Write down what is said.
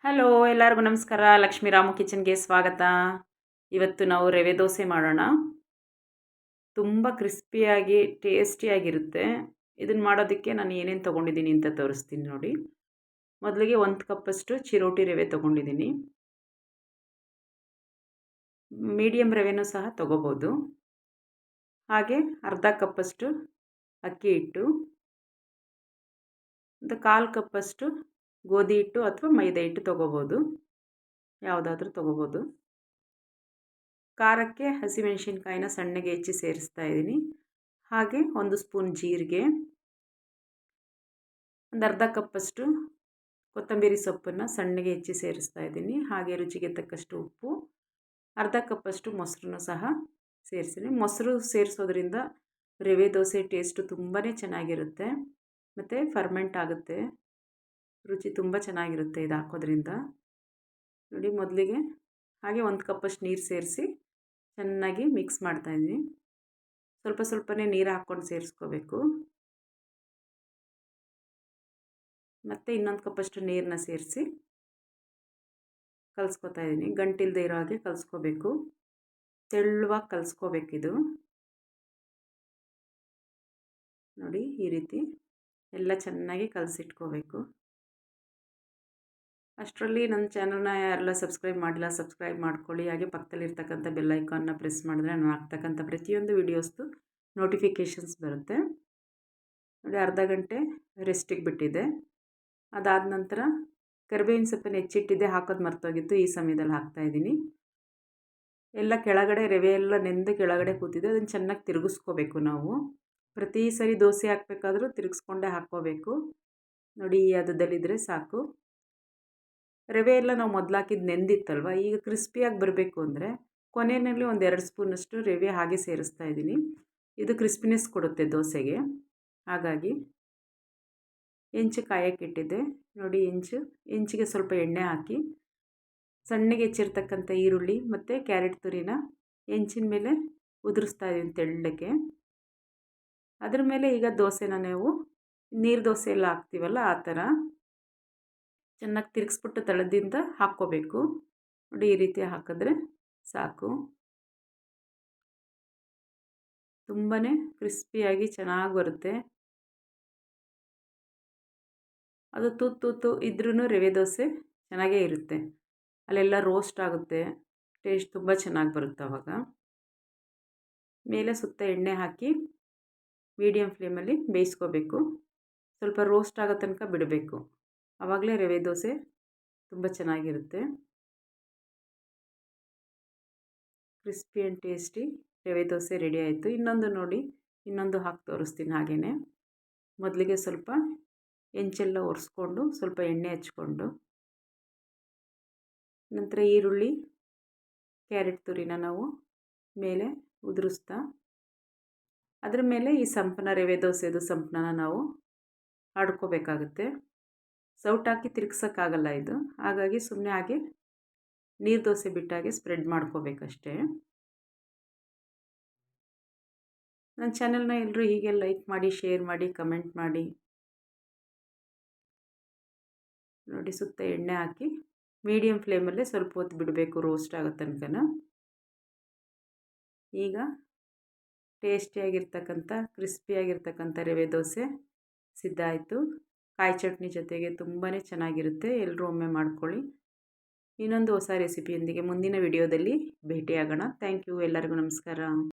Hello ಎಲ್ಲರಿಗೂ ನಮಸ್ಕಾರ. ಲಕ್ಷ್ಮೀ ರಾಮು ಕಿಚನ್ಗೆ ಸ್ವಾಗತ. ಇವತ್ತು ನಾವು ರವೆ ದೋಸೆ ಮಾಡೋಣ. ತುಂಬ ಕ್ರಿಸ್ಪಿಯಾಗಿ ಟೇಸ್ಟಿಯಾಗಿರುತ್ತೆ. ಇದನ್ನು ಮಾಡೋದಕ್ಕೆ ನಾನು ಏನೇನು ತೊಗೊಂಡಿದ್ದೀನಿ ಅಂತ ತೋರಿಸ್ತೀನಿ ನೋಡಿ. ಮೊದಲಿಗೆ 1 ಕಪ್ಪಷ್ಟು ಚಿರೋಟಿ ರವೆ ತೊಗೊಂಡಿದ್ದೀನಿ. ಮೀಡಿಯಮ್ ರವೆನೂ ಸಹ ತೊಗೋಬೋದು. ಹಾಗೆ ಅರ್ಧ ಕಪ್ಪಷ್ಟು ಅಕ್ಕಿ ಹಿಟ್ಟು, ಒಂದು 1/4 ಕಪ್ಪಷ್ಟು ಗೋಧಿ ಹಿಟ್ಟು ಅಥವಾ ಮೈದಾ ಹಿಟ್ಟು ತೊಗೋಬೋದು, ಯಾವುದಾದ್ರೂ ತೊಗೋಬೋದು. ಖಾರಕ್ಕೆ ಹಸಿಮೆಣಸಿನ್ಕಾಯಿನ ಸಣ್ಣಗೆ ಹೆಚ್ಚಿ ಸೇರಿಸ್ತಾ ಇದ್ದೀನಿ. ಹಾಗೆ 1 ಸ್ಪೂನ್ ಜೀರಿಗೆ, ಒಂದು ಅರ್ಧ ಕಪ್ಪಷ್ಟು ಕೊತ್ತಂಬರಿ ಸೊಪ್ಪನ್ನು ಸಣ್ಣಗೆ ಹೆಚ್ಚಿ ಸೇರಿಸ್ತಾ ಇದ್ದೀನಿ. ಹಾಗೆ ರುಚಿಗೆ ತಕ್ಕಷ್ಟು ಉಪ್ಪು, ಅರ್ಧ ಕಪ್ಪಷ್ಟು ಮೊಸರನ್ನು ಸಹ ಸೇರಿಸಿದ್ದೀನಿ. ಮೊಸರು ಸೇರಿಸೋದ್ರಿಂದ ರವೆ ದೋಸೆ ಟೇಸ್ಟು ತುಂಬಾ ಚೆನ್ನಾಗಿರುತ್ತೆ ಮತ್ತು ಫರ್ಮೆಂಟ್ ಆಗುತ್ತೆ. ರುಚಿ ತುಂಬ ಚೆನ್ನಾಗಿರುತ್ತೆ ಇದು ಹಾಕೋದ್ರಿಂದ. ನೋಡಿ, ಮೊದಲಿಗೆ ಹಾಗೆ 1 ಕಪ್ಪಷ್ಟು ನೀರು ಸೇರಿಸಿ ಚೆನ್ನಾಗಿ ಮಿಕ್ಸ್ ಮಾಡ್ತಾಯಿದ್ದೀನಿ. ಸ್ವಲ್ಪ ಸ್ವಲ್ಪನೇ ನೀರು ಹಾಕ್ಕೊಂಡು ಸೇರಿಸ್ಕೋಬೇಕು. ಮತ್ತು ಇನ್ನೊಂದು ಕಪ್ಪಷ್ಟು ನೀರನ್ನ ಸೇರಿಸಿ ಕಲಿಸ್ಕೊತಾ ಇದ್ದೀನಿ. ಗಂಟಿಲ್ಲದೆ ಇರೋ ಹಾಗೆ ಕಲಿಸ್ಕೋಬೇಕು. ತೆಳುವಾಗಿ ಕಲಿಸ್ಕೋಬೇಕಿದು. ನೋಡಿ, ಈ ರೀತಿ ಎಲ್ಲ ಚೆನ್ನಾಗಿ ಕಲಸಿಟ್ಕೋಬೇಕು. ಅಷ್ಟರಲ್ಲಿ ನನ್ನ ಚಾನಲ್ನ ಯಾರೆಲ್ಲ ಸಬ್ಸ್ಕ್ರೈಬ್ ಮಾಡಿಲ್ಲ ಸಬ್ಸ್ಕ್ರೈಬ್ ಮಾಡ್ಕೊಳ್ಳಿ. ಹಾಗೆ ಪಕ್ಕದಲ್ಲಿರ್ತಕ್ಕಂಥ ಬೆಲ್ ಐಕಾನ್ನ ಪ್ರೆಸ್ ಮಾಡಿದ್ರೆ ನಾನು ಹಾಕ್ತಕ್ಕಂಥ ಪ್ರತಿಯೊಂದು ವೀಡಿಯೋಸ್ದು ನೋಟಿಫಿಕೇಷನ್ಸ್ ಬರುತ್ತೆ. ನೋಡಿ, ಅರ್ಧ ಗಂಟೆ ರೆಸ್ಟಿಗೆ ಬಿಟ್ಟಿದ್ದೆ. ಅದಾದ ನಂತರ ಕರಿಬೇವಿನ ಸೊಪ್ಪನ್ನು ಹೆಚ್ಚಿಟ್ಟಿದ್ದೆ, ಹಾಕೋದು ಮರ್ತೋಗಿತ್ತು. ಈ ಸಮಯದಲ್ಲಿ ಹಾಕ್ತಾಯಿದ್ದೀನಿ. ಎಲ್ಲ ಕೆಳಗಡೆ ರವೆ ಎಲ್ಲ ನೆಂದು ಕೆಳಗಡೆ ಕೂತಿದೆ. ಅದನ್ನು ಚೆನ್ನಾಗಿ ತಿರುಗಿಸ್ಕೋಬೇಕು ನಾವು. ಪ್ರತಿ ಸರಿ ದೋಸೆ ಹಾಕಬೇಕಾದ್ರೂ ತಿರುಗಿಸ್ಕೊಂಡೇ ಹಾಕ್ಕೋಬೇಕು. ನೋಡಿ, ಈ ಹದದಲ್ಲಿದ್ದರೆ ಸಾಕು. ರವೆ ಎಲ್ಲ ನಾವು ಮೊದಲು ಹಾಕಿದ್ದು ನೆಂದಿತ್ತಲ್ವ, ಈಗ ಕ್ರಿಸ್ಪಿಯಾಗಿ ಬರಬೇಕು ಅಂದರೆ ಕೊನೆಯಲ್ಲಿ ಒಂದು 2 ಸ್ಪೂನಷ್ಟು ರವೆ ಹಾಗೆ ಸೇರಿಸ್ತಾ ಇದ್ದೀನಿ. ಇದು ಕ್ರಿಸ್ಪಿನೆಸ್ ಕೊಡುತ್ತೆ ದೋಸೆಗೆ. ಹಾಗಾಗಿ ಹೆಂಚು ಕಾಯಕ್ಕಿಟ್ಟಿದ್ದೆ. ನೋಡಿ, ಹೆಂಚಿಗೆ ಸ್ವಲ್ಪ ಎಣ್ಣೆ ಹಾಕಿ ಸಣ್ಣಗೆ ಹೆಚ್ಚಿರ್ತಕ್ಕಂಥ ಈರುಳ್ಳಿ ಮತ್ತು ಕ್ಯಾರೆಟ್ ತುರಿನ ಹೆಂಚಿನ ಮೇಲೆ ಉದುರಿಸ್ತಾ ಇದ್ದೀನಿ ತೆಳ್ಳಗೆ. ಅದ್ರ ಮೇಲೆ ಈಗ ದೋಸೆನ ನಾವು ನೀರು ದೋಸೆ ಎಲ್ಲ ಹಾಕ್ತೀವಲ್ಲ ಆ ಥರ ಚೆನ್ನಾಗಿ ತಿರುಗಿಸ್ಬಿಟ್ಟು ತಳದಿಂದ ಹಾಕ್ಕೋಬೇಕು. ನೋಡಿ, ಈ ರೀತಿ ಹಾಕಿದ್ರೆ ಸಾಕು. ತುಂಬಾ ಕ್ರಿಸ್ಪಿಯಾಗಿ ಚೆನ್ನಾಗಿ ಬರುತ್ತೆ. ಅದು ತೂತು ಇದ್ರೂ ರವೆ ದೋಸೆ ಚೆನ್ನಾಗೇ ಇರುತ್ತೆ. ಅಲ್ಲೆಲ್ಲ ರೋಸ್ಟ್ ಆಗುತ್ತೆ, ಟೇಸ್ಟ್ ತುಂಬ ಚೆನ್ನಾಗಿ ಬರುತ್ತೆ ಆವಾಗ. ಮೇಲೆ ಸುತ್ತ ಎಣ್ಣೆ ಹಾಕಿ ಮೀಡಿಯಮ್ ಫ್ಲೇಮಲ್ಲಿ ಬೇಯಿಸ್ಕೋಬೇಕು. ಸ್ವಲ್ಪ ರೋಸ್ಟ್ ಆಗೋ ತನಕ ಬಿಡಬೇಕು. ಆವಾಗಲೇ ರವೆ ದೋಸೆ ತುಂಬ ಚೆನ್ನಾಗಿರುತ್ತೆ. ಕ್ರಿಸ್ಪಿ ಆ್ಯಂಡ್ ಟೇಸ್ಟಿ ರವೆ ದೋಸೆ ರೆಡಿ ಆಯಿತು. ಇನ್ನೊಂದು ನೋಡಿ, ಇನ್ನೊಂದು ಹಾಕಿ ತೋರಿಸ್ತೀನಿ. ಹಾಗೆಯೇ ಮೊದಲಿಗೆ ಸ್ವಲ್ಪ ಹೆಂಚೆಲ್ಲ ಒರೆಸ್ಕೊಂಡು ಸ್ವಲ್ಪ ಎಣ್ಣೆ ಹಚ್ಕೊಂಡು ನಂತರ ಈರುಳ್ಳಿ ಕ್ಯಾರೆಟ್ ತುರಿನ ನಾವು ಮೇಲೆ ಉದುರಿಸ್ತಾ ಅದ್ರ ಮೇಲೆ ಈ ಸಂಪನ್ನ ರವೆ ದೋಸೆದು ಸಂಪನ್ನ ನಾವು ಆಡ್ಕೋಬೇಕಾಗುತ್ತೆ. ಸೌಟಾಕಿ ತಿರುಗ್ಸೋಕ್ಕಾಗಲ್ಲ ಇದು. ಹಾಗಾಗಿ ಸುಮ್ಮನೆ ಹಾಗೆ ನೀರು ದೋಸೆ ಬಿಟ್ಟಾಗೆ ಸ್ಪ್ರೆಡ್ ಮಾಡ್ಕೋಬೇಕಷ್ಟೇ. ನನ್ನ ಚಾನಲ್ನ ಎಲ್ಲರೂ ಹೀಗೆ ಲೈಕ್ ಮಾಡಿ, ಶೇರ್ ಮಾಡಿ, ಕಮೆಂಟ್ ಮಾಡಿ. ನೋಡಿ, ಸುತ್ತ ಎಣ್ಣೆ ಹಾಕಿ ಮೀಡಿಯಮ್ ಫ್ಲೇಮಲ್ಲೇ ಸ್ವಲ್ಪ ಹೊತ್ತು ಬಿಡಬೇಕು, ರೋಸ್ಟ್ ಆಗೋ ತನಕ. ಈಗ ಟೇಸ್ಟಿಯಾಗಿರ್ತಕ್ಕಂಥ ಕ್ರಿಸ್ಪಿಯಾಗಿರ್ತಕ್ಕಂಥ ರವೆ ದೋಸೆ ಸಿದ್ಧ ಆಯಿತು. ಕಾಯಿ ಚಟ್ನಿ ಜೊತೆಗೆ ತುಂಬಾ ಚೆನ್ನಾಗಿರುತ್ತೆ. ಎಲ್ಲರೂ ಒಮ್ಮೆ ಮಾಡ್ಕೊಳ್ಳಿ. ಇನ್ನೊಂದು ಹೊಸ ರೆಸಿಪಿಯೊಂದಿಗೆ ಮುಂದಿನ ವಿಡಿಯೋದಲ್ಲಿ ಭೇಟಿಯಾಗೋಣ. Thank you. ಎಲ್ಲರಿಗೂ ನಮಸ್ಕಾರ.